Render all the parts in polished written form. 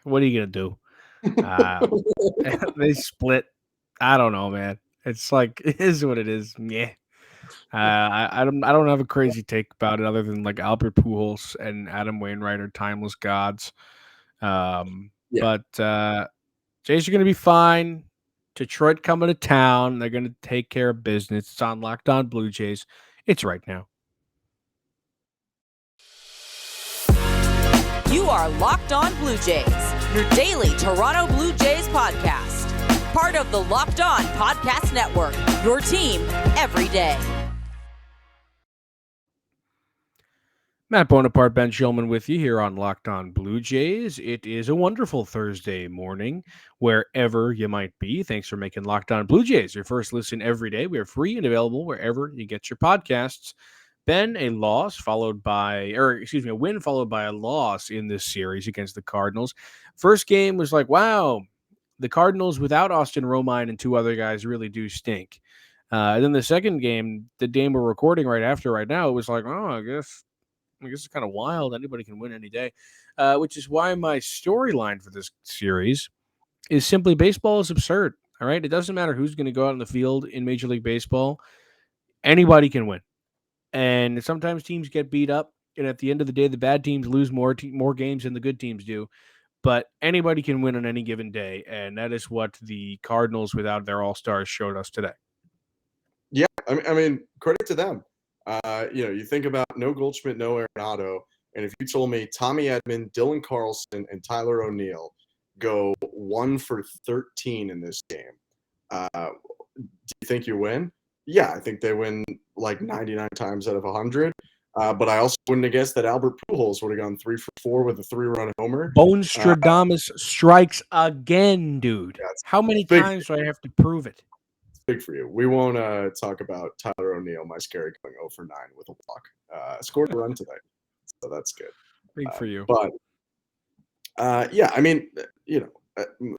what are you gonna do? Uh, they split. I don't know, man. It's like it is what it is. Yeah. I don't have a crazy take about it other than like Albert Pujols and Adam Wainwright are timeless gods. Yeah. But Jays are gonna be fine. Detroit coming to town. They're gonna take care of business. It's on Locked On Blue Jays. It's right now. You are Locked On Blue Jays, your daily Toronto Blue Jays podcast. Part of the Locked On Podcast Network, your team every day. Matt Bonaparte, Ben Shulman with you here on Locked On Blue Jays. It is a wonderful Thursday morning, wherever you might be. Thanks for making Locked On Blue Jays your first listen every day. We are free and available wherever you get your podcasts. Ben, a win followed by a loss in this series against the Cardinals. First game was like, wow, the Cardinals without Austin Romine and two other guys really do stink. And then the second game, the game we're recording right now, it was like, oh, I guess it's kind of wild. Anybody can win any day, which is why my storyline for this series is simply baseball is absurd. All right. It doesn't matter who's going to go out in the field in Major League Baseball. Anybody can win. And sometimes teams get beat up. And at the end of the day, the bad teams lose more games than the good teams do. But anybody can win on any given day. And that is what the Cardinals without their all-stars showed us today. Yeah. I mean, credit to them. You think about no Goldschmidt, no Arenado, and if you told me Tommy Edman, Dylan Carlson, and Tyler O'Neill go 1 for 13 in this game, do you think you win? Yeah, I think they win like 99 times out of 100. But I also wouldn't have guessed that Albert Pujols would have gone 3 for 4 with a 3-run homer. Bonstradamus strikes again, dude. Yeah, How many times do I have to prove it? It's big for you. We won't talk about Tyler O'Neill, my scary going 0 for 9 with a walk. Scored a run today, so that's good. Big for you. But yeah, I mean,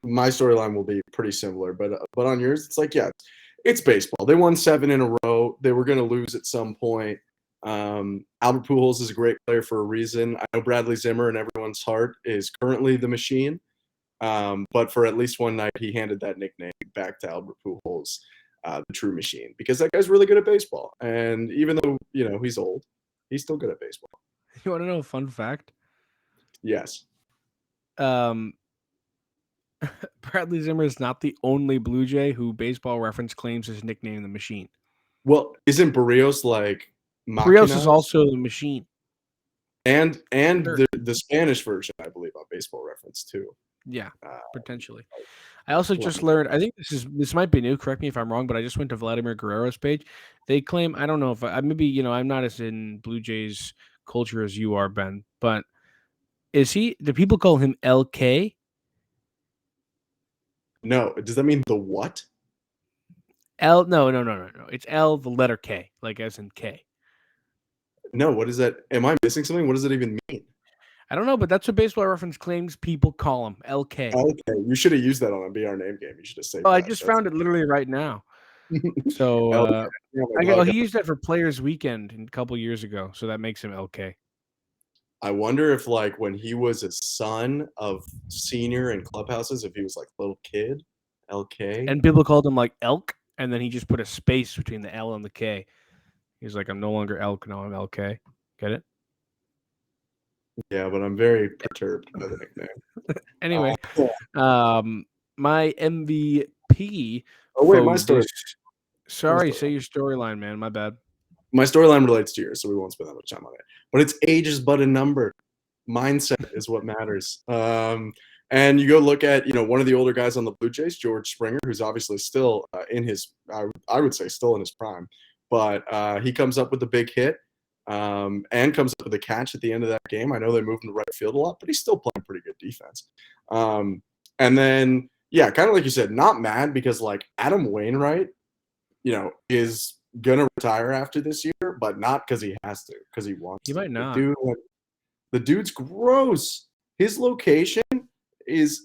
my storyline will be pretty similar. But on yours, it's like, yeah, it's baseball. They won 7 in a row. They were going to lose at some point. Albert Pujols is a great player for a reason. I know Bradley Zimmer in everyone's heart is currently the machine. But for at least one night, he handed that nickname back to Albert Pujols, the true machine, because that guy's really good at baseball. And even though, he's old, he's still good at baseball. You want to know a fun fact? Yes. Bradley Zimmer is not the only Blue Jay who Baseball Reference claims his nickname the Machine. Well, isn't Barrios like Barrios is also the Machine. And sure. the Spanish version, I believe, on Baseball Reference too. Yeah, potentially. I also just learned, I think this might be new, correct me if I'm wrong, but I just went to Vladimir Guerrero's page. They claim, I don't know if I'm not as in Blue Jays culture as you are, Ben, but do people call him LK? No. Does that mean the what? No. It's L, the letter K, like as in K. No, what is that? Am I missing something? What does it even mean? I don't know, but that's what Baseball Reference claims people call him, LK. Okay, you should have used that on a BR name game. You should have saved I just found it literally right now. So he used that for Players Weekend a couple years ago, so that makes him LK. I wonder if, like, when he was a son of senior in clubhouses, if he was like a little kid, LK. And people called him like Elk, and then he just put a space between the L and the K. He's like, I'm no longer Elk, now I'm LK. Get it? Yeah, but I'm very perturbed by the nickname. Anyway, my MVP. Oh wait, my story. Sorry, say your storyline, man. My bad. My storyline relates to yours, so we won't spend that much time on it. But it's age is but a number. Mindset is what matters. And you go look at, one of the older guys on the Blue Jays, George Springer, who's obviously still in his, I would say still in his prime. But he comes up with a big hit and comes up with a catch at the end of that game. I know they moved him to right field a lot, but he's still playing pretty good defense. And then, yeah, kind of like you said, not mad because, like, Adam Wainwright, is going to retire after this year, but not because he has to, because he wants to. He might not. The dude's gross. His location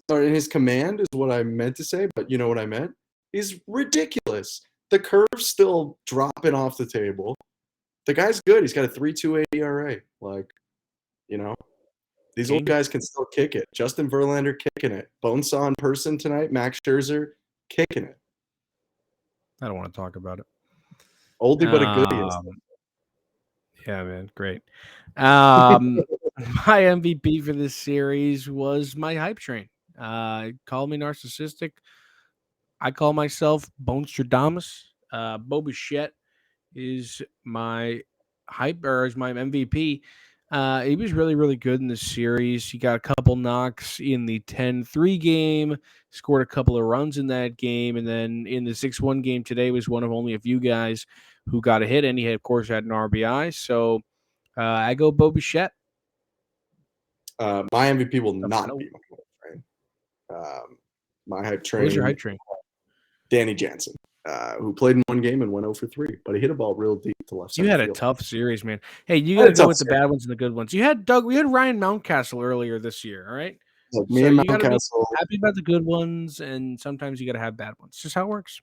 or his command is what I meant to say, but you know what I meant? Is ridiculous. The curve's still dropping off the table. The guy's good. He's got a 3.28 ERA. Like, These King. old guys can still kick it. Justin Verlander kicking it. Bonesaw in person tonight. Max Scherzer kicking it. I don't want to talk about it. Oldie but a goodie. Yeah, man, great. My MVP for this series was my hype train. Call me narcissistic. I call myself Bonestradamus. Bo Bichette is my hype or is my MVP. He was really, really good in this series. He got a couple knocks in the 10-3 game, scored a couple of runs in that game, and then in the 6-1 game today was one of only a few guys who got a hit, and he, of course, had an RBI. So I go Bo Bichette. My MVP will not be my hype train. My hype train. What was your hype train? Danny Jansen, who played in one game and went 0 for 3, but he hit a ball real deep to left center You had a field. tough series, man. Hey, you got to go with the bad ones and the good ones. You had we had Ryan Mountcastle earlier this year, all right? Like me and Mountcastle, happy about the good ones, and sometimes you got to have bad ones. It's just how it works.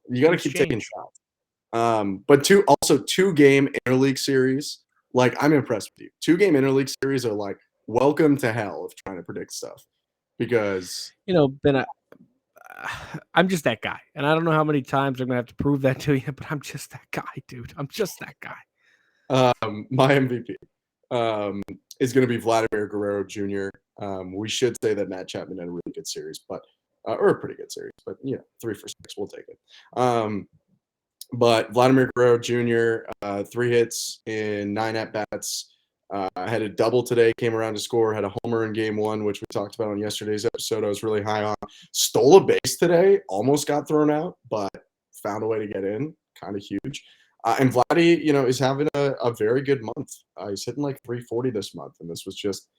You got to keep taking shots. But two game interleague series. Like, I'm impressed with you. 2-game interleague series are like welcome to hell of trying to predict stuff, because Ben, I'm just that guy, and I don't know how many times I'm gonna have to prove that to you, but I'm just that guy, dude. I'm just that guy. My MVP is going to be Vladimir Guerrero Jr. We should say that Matt Chapman had a really good series, but or a pretty good series, but 3 for 6, we'll take it. But Vladimir Guerrero Jr., 3 hits in 9 at-bats, had a double today, came around to score, had a homer in game 1, which we talked about on yesterday's episode. I was really high on. Stole a base today, almost got thrown out, but found a way to get in. Kind of huge. And Vladdy, is having a very good month. He's hitting like 340 this month, and this was just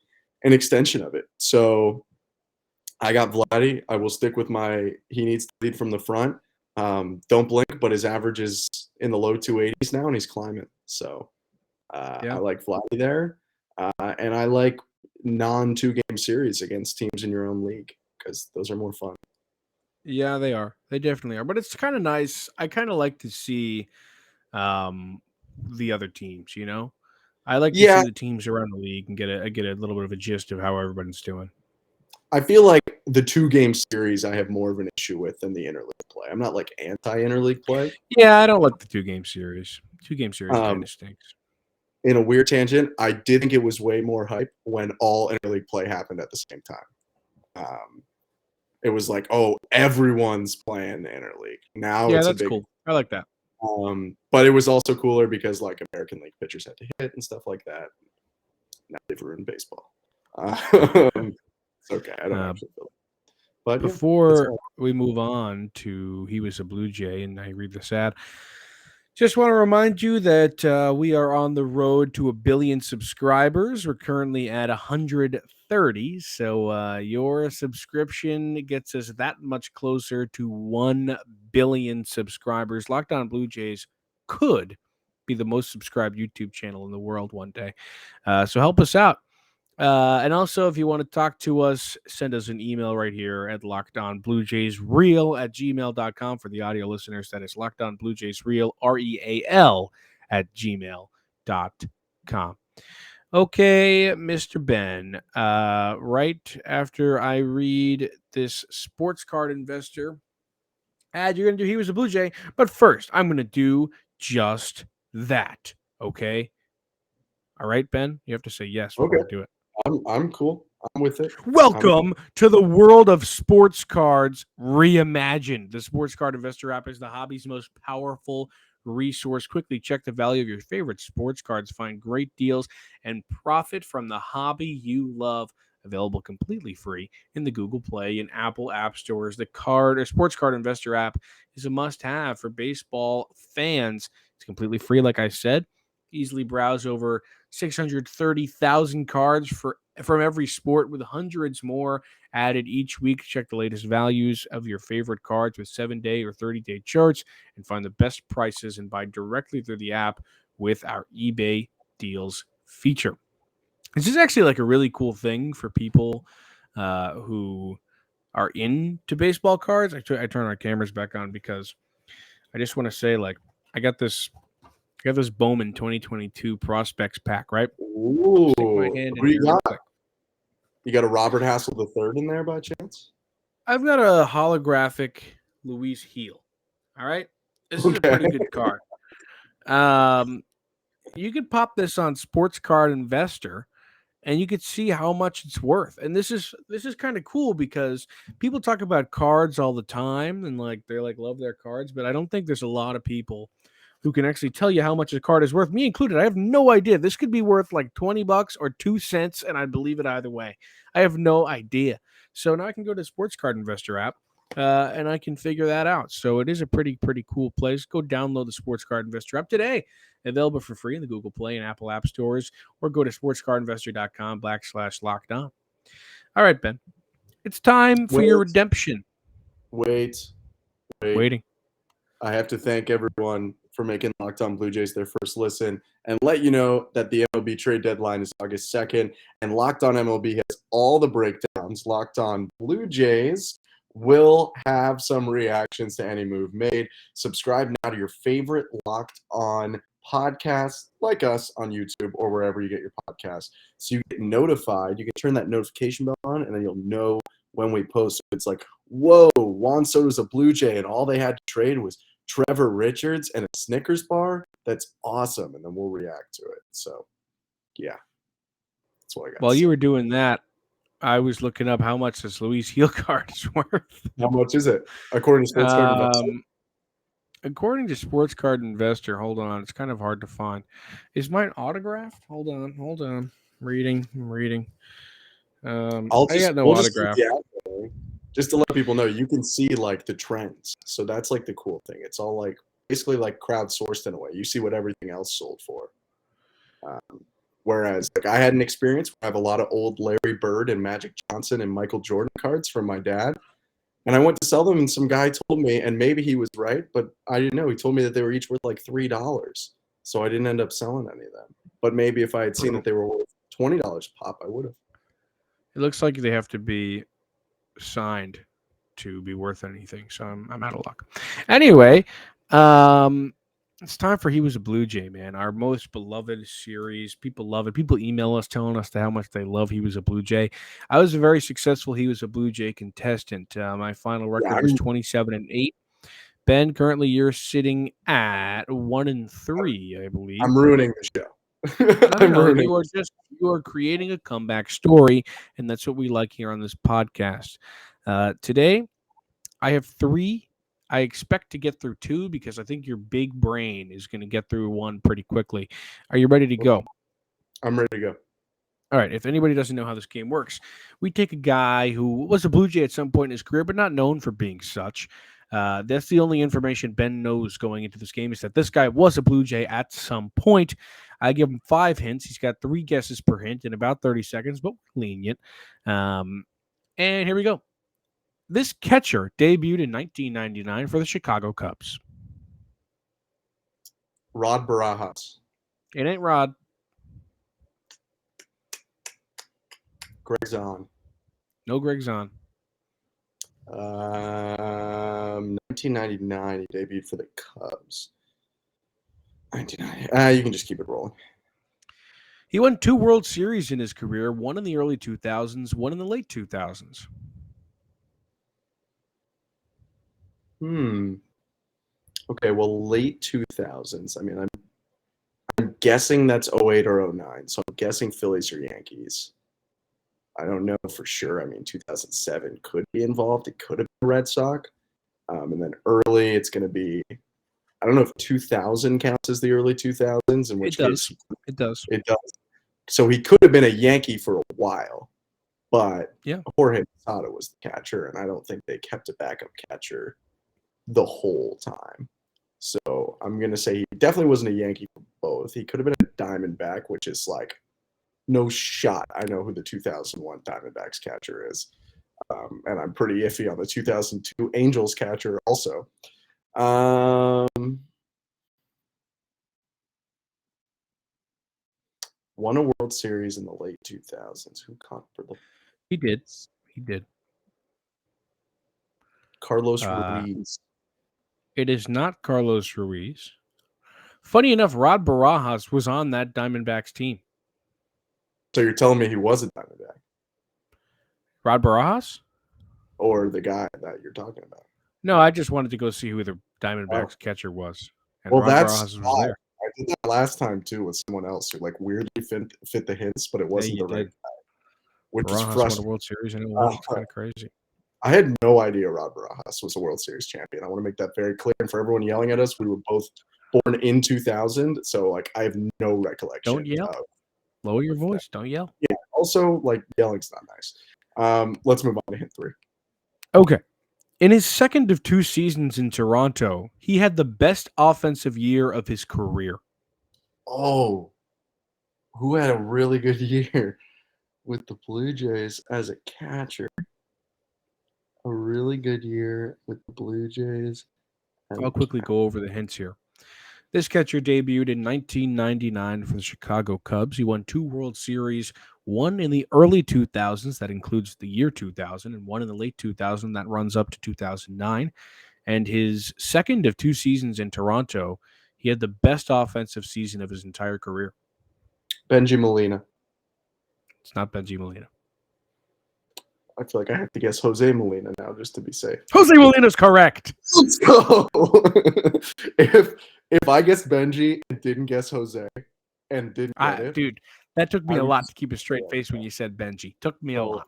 an extension of it. So I got Vladdy. I will stick with he needs to lead from the front. Don't blink, but his average is in the low 280s now, and he's climbing. So I like Vladdy there. And I like non-2-game series against teams in your own league, because those are more fun. Yeah, they are. They definitely are. But it's kind of nice. I kind of like to see the other teams, I like to see the teams around the league and get a little bit of a gist of how everybody's doing. I feel like the 2-game series I have more of an issue with than the interleague play. I'm not like anti-interleague play. Yeah, I don't like the 2-game series. 2-game series kind of stinks. In a weird tangent, I did think it was way more hype when all interleague play happened at the same time. It was like, everyone's playing the interleague. Now it's that's cool. I like that. But it was also cooler because like American League pitchers had to hit and stuff like that. Now they've ruined baseball. It's okay. I don't actually feel it. But before we move on to He Was a Blue Jay and I Read the Sad, just want to remind you that we are on the road to 1 billion subscribers. We're currently at 130. So your subscription gets us that much closer to 1 billion subscribers. Locked On Blue Jays could be the most subscribed YouTube channel in the world one day. So help us out. And also, if you want to talk to us, send us an email right here at lockedonbluejaysreal@gmail.com. For the audio listeners, that is lockedonbluejaysreal, REAL @gmail.com. Okay, Mr. Ben, right after I read this sports card investor ad, you're going to do He Was a Blue Jay. But first, I'm going to do just that. Okay? All right, Ben? You have to say yes before I do it. I'm cool. I'm with it. Welcome to the world of sports cards reimagined. The Sports Card Investor app is the hobby's most powerful resource. Quickly check the value of your favorite sports cards, find great deals, and profit from the hobby you love. Available completely free in the Google Play and Apple App Stores. The Sports Card Investor app is a must-have for baseball fans. It's completely free, like I said. Easily browse over 630,000 cards from every sport, with hundreds more added each week. Check the latest values of your favorite cards with 7-day or 30-day charts and find the best prices and buy directly through the app with our eBay deals feature. This is actually like a really cool thing for people who are into baseball cards. I turn our cameras back on because I just want to say, like, I got this Bowman 2022 prospects pack, right? Ooh, Stick my hand in who you here real got? quick. You got a Robert Hassel III in there by chance? I've got a holographic Luis Heel. All right, this is a Okay. pretty good card. Um, you could pop this on Sports Card Investor, and you could see how much it's worth. And this is kind of cool because people talk about cards all the time, and like they like love their cards, but I don't think there's a lot of people who can actually tell you how much a card is worth. Me included. I have no idea. This could be worth like 20 bucks or 2 cents, and I'd believe it either way. I have no idea. So now I can go to the Sports Card Investor app. And I can figure that out. So it is a pretty cool place. Go download the Sports Card Investor app today. Available for free in the Google Play and Apple App Stores, or go to sportscardinvestor.com/locked on. All right, Ben. It's time for your Wait, redemption. wait. Waiting. I have to thank everyone for making Locked On Blue Jays their first listen and let you know that the MLB trade deadline is August 2nd, and Locked On MLB has all the breakdowns. Locked On Blue Jays will have some reactions to any move made. Subscribe now to your favorite Locked On podcast like us on YouTube or wherever you get your podcasts, so you get notified. You can turn that notification bell on, and then you'll know when we post. It's like, whoa, Juan Soto's a Blue Jay, and all they had to trade was Trevor Richards and a Snickers bar. That's awesome, and then we'll react to it. So, yeah, that's what I got. While you were doing that, I was looking up how much this Luis Heel card is worth. How much is it according to Sports Card Investor? According to Sports Card Investor, hold on, it's kind of hard to find. Is mine autographed? Hold on. I'm reading. I got no We'll autograph. just out there, just to let people know, you can see like the trends. So that's like the cool thing. It's all like basically like crowdsourced in a way. You see what everything else sold for. Whereas like I had an experience where I have a lot of old Larry Bird and Magic Johnson and Michael Jordan cards from my dad. And I went to sell them, and some guy told me, and maybe he was right, but I didn't know. He told me that they were each worth like $3. So I didn't end up selling any of them. But maybe if I had seen that they were worth $20 a pop, I would have. It looks like they have to be signed to be worth anything. So I'm out of luck. Anyway, it's time for He Was a Blue Jay, man. Our most beloved series. People love it. People email us telling us how much they love He Was a Blue Jay. I was a very successful He Was a Blue Jay contestant. My final record was 27-8. Ben, currently you're sitting at 1-3, I believe. I'm ruining the show. You are creating a comeback story, and that's what we like here on this podcast. Today, I have 3. I expect to get through 2 because I think your big brain is going to get through 1 pretty quickly. Are you ready to go? I'm ready to go. All right. If anybody doesn't know how this game works, we take a guy who was a Blue Jay at some point in his career, but not known for being such. That's the only information Ben knows going into this game, is that this guy was a Blue Jay at some point. I give him 5 hints. He's got 3 guesses per hint in about 30 seconds, but lenient. And here we go. This catcher debuted in 1999 for the Chicago Cubs. Rod Barajas. It ain't Rod. Greg Zahn. No Greg Zahn. 1999, he debuted for the Cubs. 1990. You can just keep it rolling. He won 2 World Series in his career, one in the early 2000s, one in the late 2000s. Okay, well, late 2000s. I mean, I'm guessing that's 08 or 09, so I'm guessing Phillies or Yankees. I don't know for sure. I mean, 2007 could be involved. It could have been Red Sox. And then early, it's going to be, I don't know if 2000 counts as the early 2000s, in which case it does. It does. So he could have been a Yankee for a while, but Jorge Posada was the catcher, and I don't think they kept a backup catcher the whole time. So I'm going to say he definitely wasn't a Yankee for both. He could have been a Diamondback, which is like, no shot I know who the 2001 Diamondbacks catcher is. And I'm pretty iffy on the 2002 Angels catcher also. Won a World Series in the late 2000s. Who caught for the... He did. Carlos Ruiz. It is not Carlos Ruiz. Funny enough, Rod Barajas was on that Diamondbacks team. So you're telling me he was a Diamondback? Rod Barajas? or the guy that you're talking about? No, I just wanted to go see who the Diamondbacks Oh, catcher was, and well, Rod that's Barajas was why there. I did that last time too with someone else who like weirdly fit the hints, but it Yeah, wasn't you the right did. guy, which is Barajas won a frustrating. World Series and it won. It's Uh, kind of crazy. I had no idea Rod Barajas was a World Series champion. I want to make that very clear. And for everyone yelling at us, we were both born in 2000, so like I have no recollection Don't yell. of Lower your that. voice. Don't yell. Yeah. Also, like yelling's not nice. Let's move on to hint 3. Okay. In his second of 2 seasons in Toronto, he had the best offensive year of his career. Oh, who had a really good year with the Blue Jays as a catcher? A really good year with the Blue Jays. I'll quickly go over the hints here. This catcher debuted in 1999 for the Chicago Cubs. He won 2 World Series, one in the early 2000s, that includes the year 2000, and one in the late 2000s, that runs up to 2009. And his second of 2 seasons in Toronto, he had the best offensive season of his entire career. Benji Molina. It's not Benji Molina. I feel like I have to guess Jose Molina now just to be safe. Jose Molina's correct. Let's go. if I guessed Benji and didn't guess Jose and didn't get it, Dude, that took me I a would lot just to keep a straight face when you said Benji. Took me a Oh,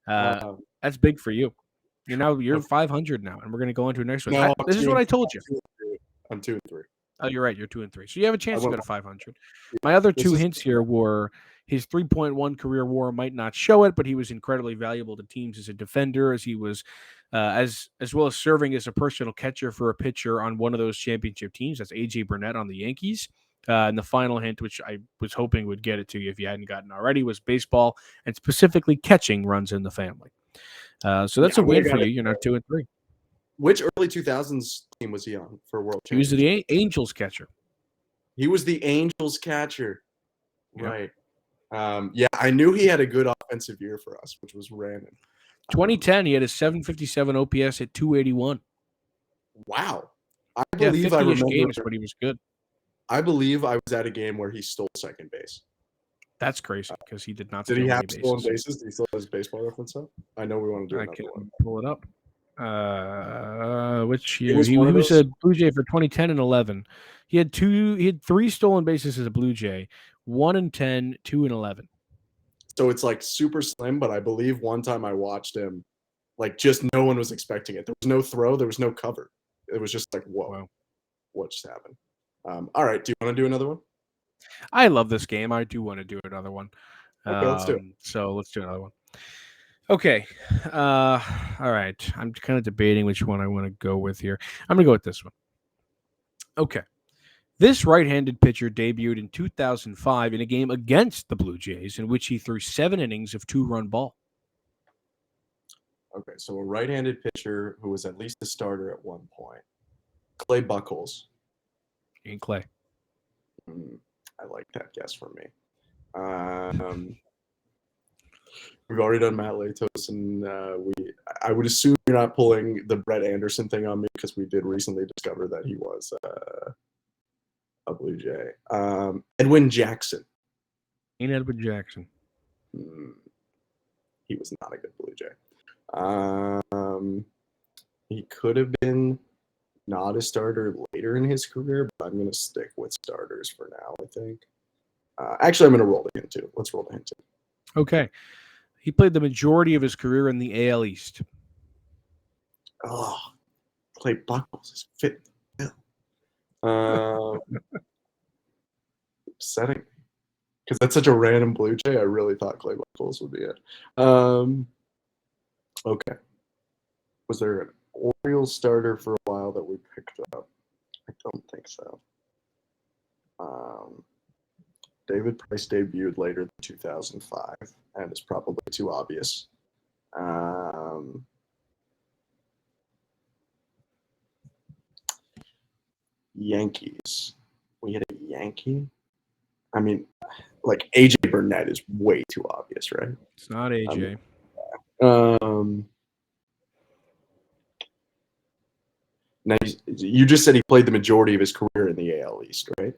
lot. That's big for you. You're Okay. 500 now, and we're going to go into the next one. No, This is what I told you. I'm 2 and 3. Oh, you're right. You're 2 and 3. So you have a chance to went- go to 500. My other This 2 is- hints here were his 3.1 career WAR might not show it, but he was incredibly valuable to teams as a defender, as he was, as well as serving as a personal catcher for a pitcher on one of those championship teams. That's AJ Burnett on the Yankees. And the final hint, which I was hoping would get it to you if you hadn't gotten already, was baseball, and specifically catching runs in the family. So that's a win for you. You're now 2 and 3. Which early 2000s team was he on for World He was Championship? the Angels catcher. He was the Angels catcher. Yep. Right. Yeah, I knew he had a good offensive year for us, which was random. 2010, he had a 757 OPS at 281. Wow. I Yeah, believe I 50-ish remember. games, but he was good. I believe I was at a game where he stole second base. That's crazy because he did not Did steal he have any stolen bases. bases? Did he still have his baseball reference up? I know we want to do I another can one. pull it up. Which year? was He one of was those- a Blue Jay for 2010 and 11. He had 3 stolen bases as a Blue Jay, 1 in 10, 2 in 11. So it's like super slim, but I believe one time I watched him, like just no one was expecting it. There was no throw, there was no cover. It was just like, whoa, Wow. what just happened? All right, do you want to do another one? I love this game. I do want to do another one. Okay, let's do it. So let's do another one. Okay. All right. I'm kind of debating which one I want to go with here. I'm going to go with this one. Okay. This right-handed pitcher debuted in 2005 in a game against the Blue Jays in which he threw 7 innings of 2-run ball. Okay, so a right-handed pitcher who was at least a starter at one point. Clay Buchholz. In Clay. I like that guess from me. We've already done Matt Latos, and I would assume you're not pulling the Brett Anderson thing on me because we did recently discover that he was a Blue Jay. Edwin Jackson. Ain't Edwin Jackson. He was not a good Blue Jay. He could have been not a starter later in his career, but I'm going to stick with starters for now, I think. Actually, I'm going to roll the hint too. Let's roll the hint too. Okay. He played the majority of his career in the AL East. Oh, Clay Buchholz is fit. Upsetting. Because that's such a random Blue Jay. I really thought Clay Buchholz would be it. Okay. Was there an Orioles starter for a while that we picked up? I don't think so. David Price debuted later than 2005, and it's probably too obvious. Yankees. We had a Yankee? I mean, like AJ Burnett is way too obvious, right? It's not AJ. Now you just said he played the majority of his career in the AL East, right?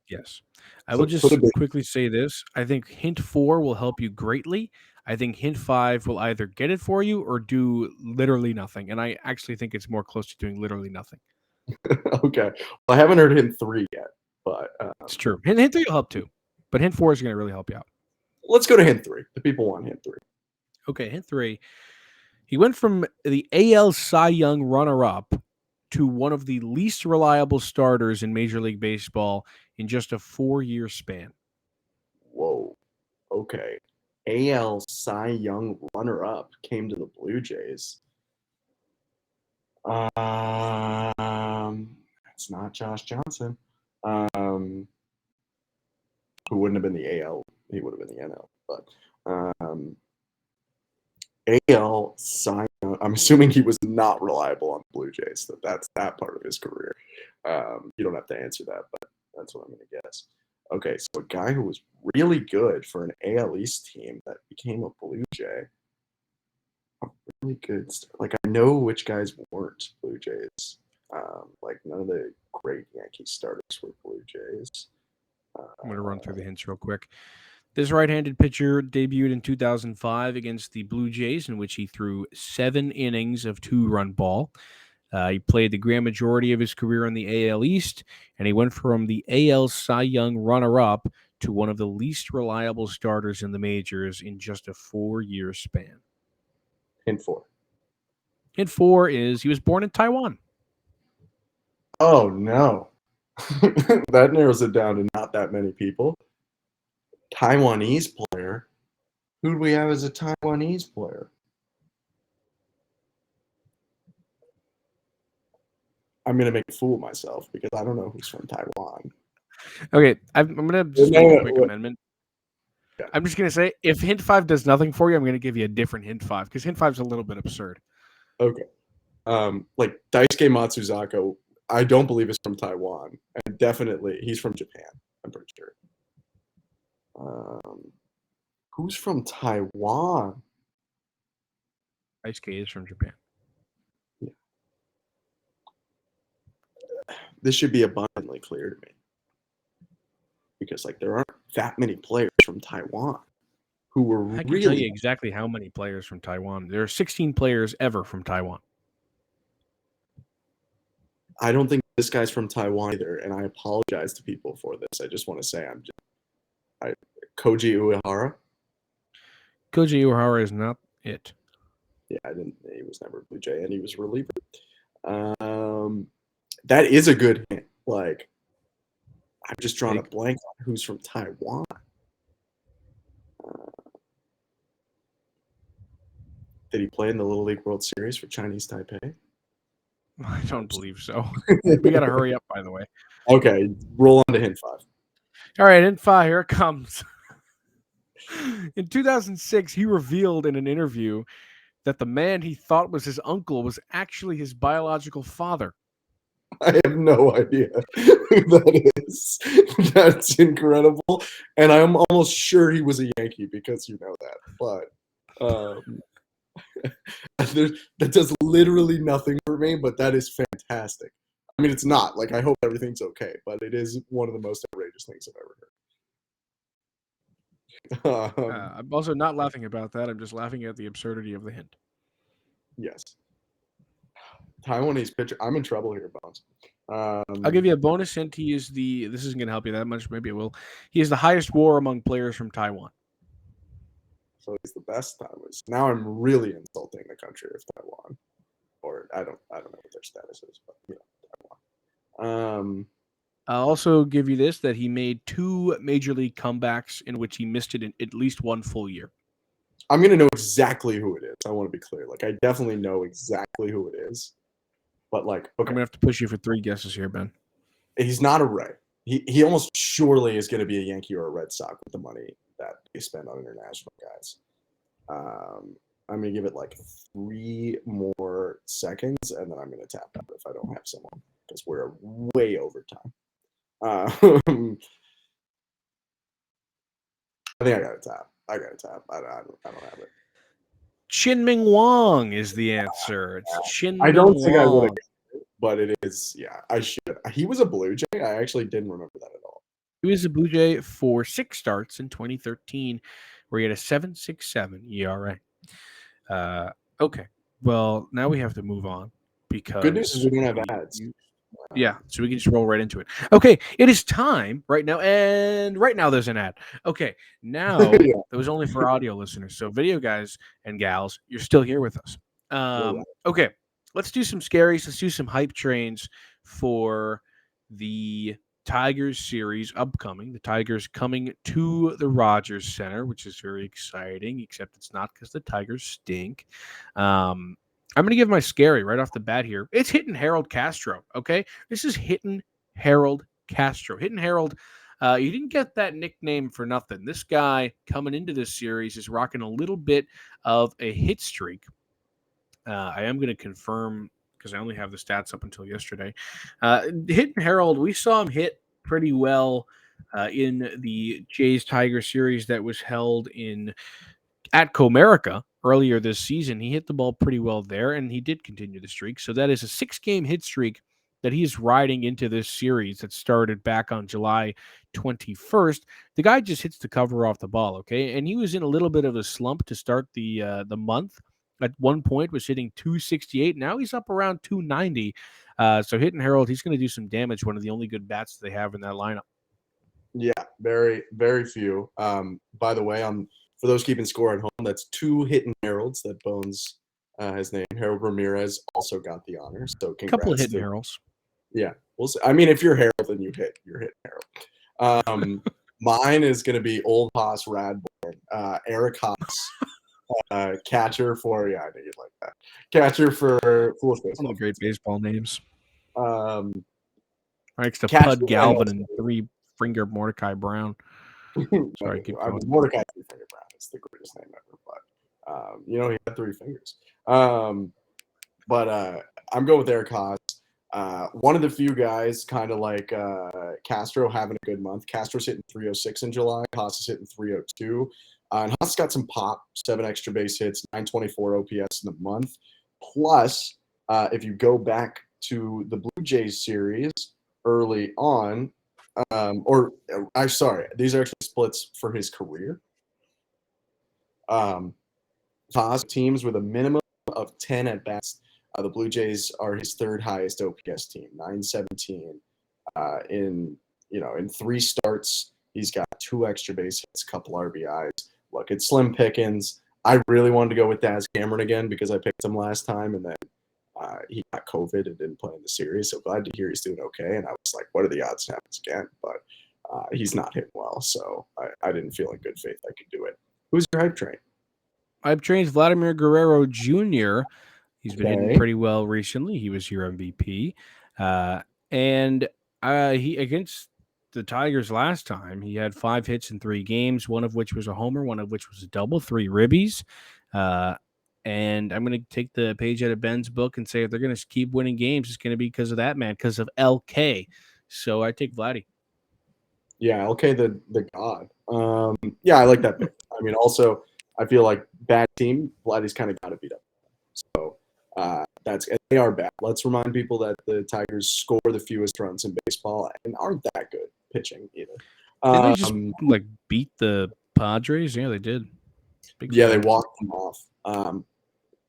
Yes. I will Put a just big quickly say this. I think hint 4 will help you greatly. I think hint 5 will either get it for you or do literally nothing. And I actually think it's more close to doing literally nothing. okay. Well, I haven't heard hint 3 yet, but It's true. Hint 3 will help too. But hint 4 is going to really help you out. let's go to hint 3. The people want hint 3. Okay, hint 3. He went from the AL Cy Young runner-up to one of the least reliable starters in Major League Baseball in just a 4-year span. Whoa. Okay. AL Cy Young runner-up came to the Blue Jays. It's not Josh Johnson. Who wouldn't have been the AL? He would have been the NL. But AL Cy Young. I'm assuming he was not reliable on the Blue Jays. That's that part of his career. You don't have to answer that, but that's what I'm going to guess. Okay, so a guy who was really good for an AL East team that became a Blue Jay. A really good, like I know which guys weren't Blue Jays. Like none of the great Yankee starters were Blue Jays. I'm going to run through the hints real quick. This right-handed pitcher debuted in 2005 against the Blue Jays, in which he threw 7 innings of 2-run ball. He played the grand majority of his career in the AL East, and he went from the AL Cy Young runner-up to one of the least reliable starters in the majors in just a 4-year span. Hint 4. Hint 4 is he was born in Taiwan. Oh no, that narrows it down to not that many people. Taiwanese player. Who do we have as a Taiwanese player? I'm gonna make a fool of myself because I don't know who's from Taiwan. Okay, I'm going to just make a quick amendment. Yeah. I'm just going to say, if hint 5 does nothing for you, I'm going to give you a different hint 5, because hint 5 is a little bit absurd. Okay. Like Daisuke Matsuzaka, I don't believe is from Taiwan, and definitely he's from Japan. I'm pretty sure. Who's from Taiwan? Daisuke is from Japan. Yeah. This should be abundantly clear to me because like there aren't that many players from Taiwan who were I can really. tell you exactly how many players from Taiwan. There are 16 players ever from Taiwan. I don't think this guy's from Taiwan either, and I apologize to people for this. I just want to say Koji Uehara. Koji Uehara is not it. Yeah, he was never a Blue Jay, and he was a reliever. That is a good hint. Like, I'm just drawing a blank on who's from Taiwan. Did he play in the Little League World Series for Chinese Taipei? I don't believe so. We got to hurry up, by the way. Okay, roll on to hint 5. All right, hint 5, here it comes. In 2006, he revealed in an interview that the man he thought was his uncle was actually his biological father. I have no idea who that is. That's incredible. And I'm almost sure he was a Yankee because you know that. But that does literally nothing for me, but that is fantastic. I mean, it's not. Like, I hope everything's okay, but it is one of the most outrageous things I've ever heard. I'm also not laughing about that. I'm just laughing at the absurdity of the hint. Yes. Taiwanese pitcher. I'm in trouble here, Bones. I'll give you a bonus hint. This isn't going to help you that much. Maybe it will. He is the highest WAR among players from Taiwan. So he's the best Taiwanese. Now I'm really insulting the country of Taiwan. Or I don't know what their status is, but you know, Taiwan. I'll also give you this, that he made 2 major league comebacks in which he missed it in at least 1 full year. I'm going to know exactly who it is. I want to be clear. Like, I definitely know exactly who it is. But, like, okay. I'm going to have to push you for 3 guesses here, Ben. He's not a Ray. He almost surely is going to be a Yankee or a Red Sox with the money that they spend on international guys. I'm going to give it, like, 3 more seconds, and then I'm going to tap out if I don't have someone because we're way over time. I think I got to tap. I don't have it. Chin-Ming Wong is the answer. It's Chin-Ming Wong. I don't think I would have, but it is. Yeah, I should. He was a Blue Jay. I actually didn't remember that at all. He was a Blue Jay for 6 starts in 2013, where he had a 7.67 ERA. Okay, well, now we have to move on Good news is because we don't have ads. yeah, so we can just roll right into it. Okay, it is time right now, and right now there's an ad. Okay, now Yeah. that was only for audio listeners, so video guys and gals, you're still here with us. Okay, let's do some scaries. Let's do some hype trains for the Tigers series upcoming. The Tigers coming to the Rogers Center, which is very exciting, except it's not because the Tigers stink. I'm going to give my scary right off the bat here. It's hitting Harold Castro, okay? This is hitting Harold Castro. Hitting Harold, you didn't get that nickname for nothing. This guy coming into this series is rocking a little bit of a hit streak. I am going to confirm because I only have the stats up until yesterday. Hitting Harold, we saw him hit pretty well in the Jays Tigers series that was held at Comerica earlier this season. He hit the ball pretty well there, and he did continue the streak. So that is a 6-game hit streak that he's riding into this series that started back on July 21st. The guy just hits the cover off the ball, okay? And he was in a little bit of a slump to start the month. At one point, was hitting 268. Now he's up around 290. So hitting Harold, he's going to do some damage. One of the only good bats they have in that lineup. Yeah, very, very few. By the way, for those keeping score at home, that's 2 hitting Heralds that Bones has named. Harold Ramirez also got the honor. So congrats. A couple of hitting Heralds. Yeah, we'll see. I mean, if you're Harold, then you're hitting Harold. Mine is going to be Old Haas Radborn, Eric Haas, catcher for I knew you'd like that. Catcher for Foolish Baseball. One of the great baseball names. Next to Catcher Pud Galvin and 3-finger Mordecai Brown. Sorry, keep going. Mordecai 3-finger Brown is the greatest name ever, but he had 3 fingers. But I'm going with Eric Haas. One of the few guys, kind of like Castro, having a good month. Castro's hitting 306 in July. Haas is hitting 302. And Haas got some pop, 7 extra base hits, 924 OPS in the month. Plus, if you go back to the Blue Jays series early on, I'm sorry, these are actually splits for his career. Haas teams with a minimum of 10 at bats. The Blue Jays are his 3rd highest OPS team, 917. In 3 starts, he's got 2 extra base hits, a couple RBIs. Look, it's slim pickings. I really wanted to go with Daz Cameron again because I picked him last time, and then he got COVID and didn't play in the series. So glad to hear he's doing okay. And I was like, what are the odds it happens again? But he's not hitting well, so I didn't feel in good faith I could do it. Who's your hype train? Hype train's Vladimir Guerrero Jr. He's been hitting pretty well recently. He was your MVP. And he against the Tigers last time, he had 5 hits in 3 games, one of which was a homer, one of which was a double, 3 ribbies. And I'm going to take the page out of Ben's book and say if they're going to keep winning games, it's going to be because of that man, because of LK. So I take Vladdy. Yeah, LK the god. Yeah, I like that pick. I mean, also, I feel like bad team, Vladdy's kind of got to beat up. So they are bad. Let's remind people that the Tigers score the fewest runs in baseball and aren't that good pitching either. Did they just beat the Padres? Yeah, they did. They walked them off.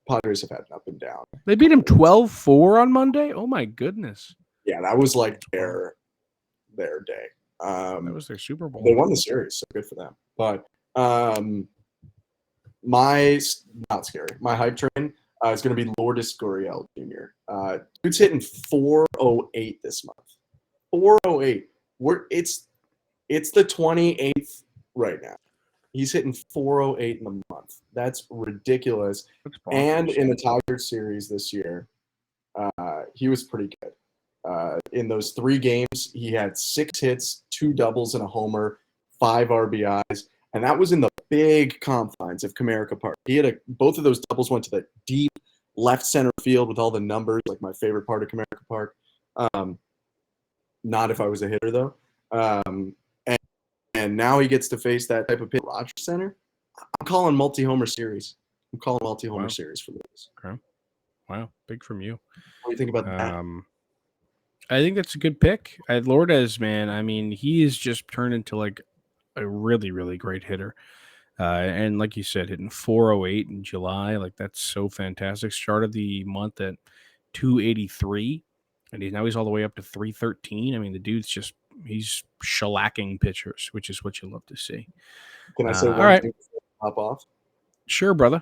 Padres have had an up and down. They beat him 12-4 on Monday? Oh, my goodness. Yeah, that was like their day. That was their Super Bowl. They won the series, so good for them. But my hype train is going to be Lourdes Gurriel Jr. Dude's hitting 408 this month. 408. It's the 28th right now. He's hitting 408 in the month. That's ridiculous. And in the Tigers series this year, he was pretty good. In those 3 games, he had 6 hits, 2 doubles, and a homer, 5 RBIs, and that was in the big confines of Comerica Park. He had both of those doubles went to the deep left center field with all the numbers, like my favorite part of Comerica Park. Not if I was a hitter though. And now he gets to face that type of pitch. Rogers Center. I'm calling multi-homer series. Series for this. Okay. Wow, big from you. What do you think about that? I think that's a good pick. Lourdes, man, I mean, he has just turned into like a really, really great hitter. And like you said, hitting 408 in July, like that's so fantastic. Started the month at 283, and he's all the way up to 313. I mean, the dude's he's shellacking pitchers, which is what you love to see. Can I say All one right, thing before I hop off? sure, brother.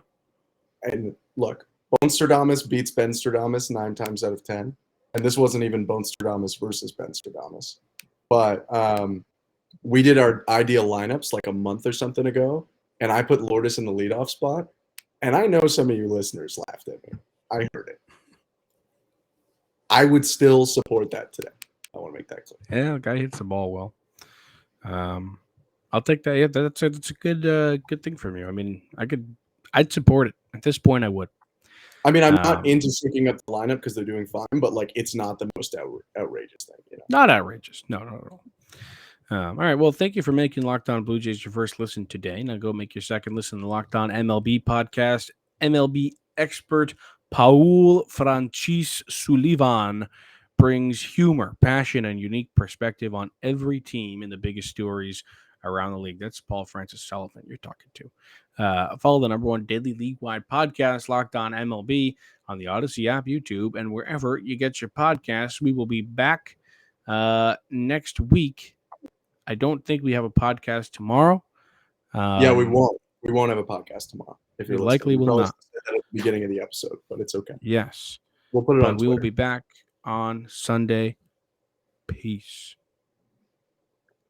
And look, Bonstradamus beats Benstradamus 9 times out of 10. And this wasn't even Bonstradamus versus Benstradamus. But we did our ideal lineups like a month or something ago, and I put Lourdes in the leadoff spot. And I know some of you listeners laughed at me. I heard it. I would still support that today. I want to make that clear. Yeah, the guy hits the ball well. I'll take that. Yeah, that's a good thing from you. I mean, I'd support it at this point. I would. I mean, I'm not into syncing up the lineup because they're doing fine, but like it's not the most outrageous thing, you know. Not outrageous. No, not at all. All right. Well, thank you for making Locked On Blue Jays your first listen today. Now go make your second listen to the Locked On MLB podcast. MLB expert Paul Francis Sullivan brings humor, passion, and unique perspective on every team and the biggest stories around the league. That's Paul Francis Sullivan you're talking to. Follow the #1 daily league-wide podcast, Locked On MLB, on the Odyssey app, YouTube, and wherever you get your podcasts. We will be back next week. I don't think we have a podcast tomorrow. Yeah, we won't. We won't have a podcast tomorrow. If We you're likely listening. will Probably not. said that at the beginning of the episode, but it's okay. Yes. We'll put it on But we will Twitter. be back on Sunday. Peace.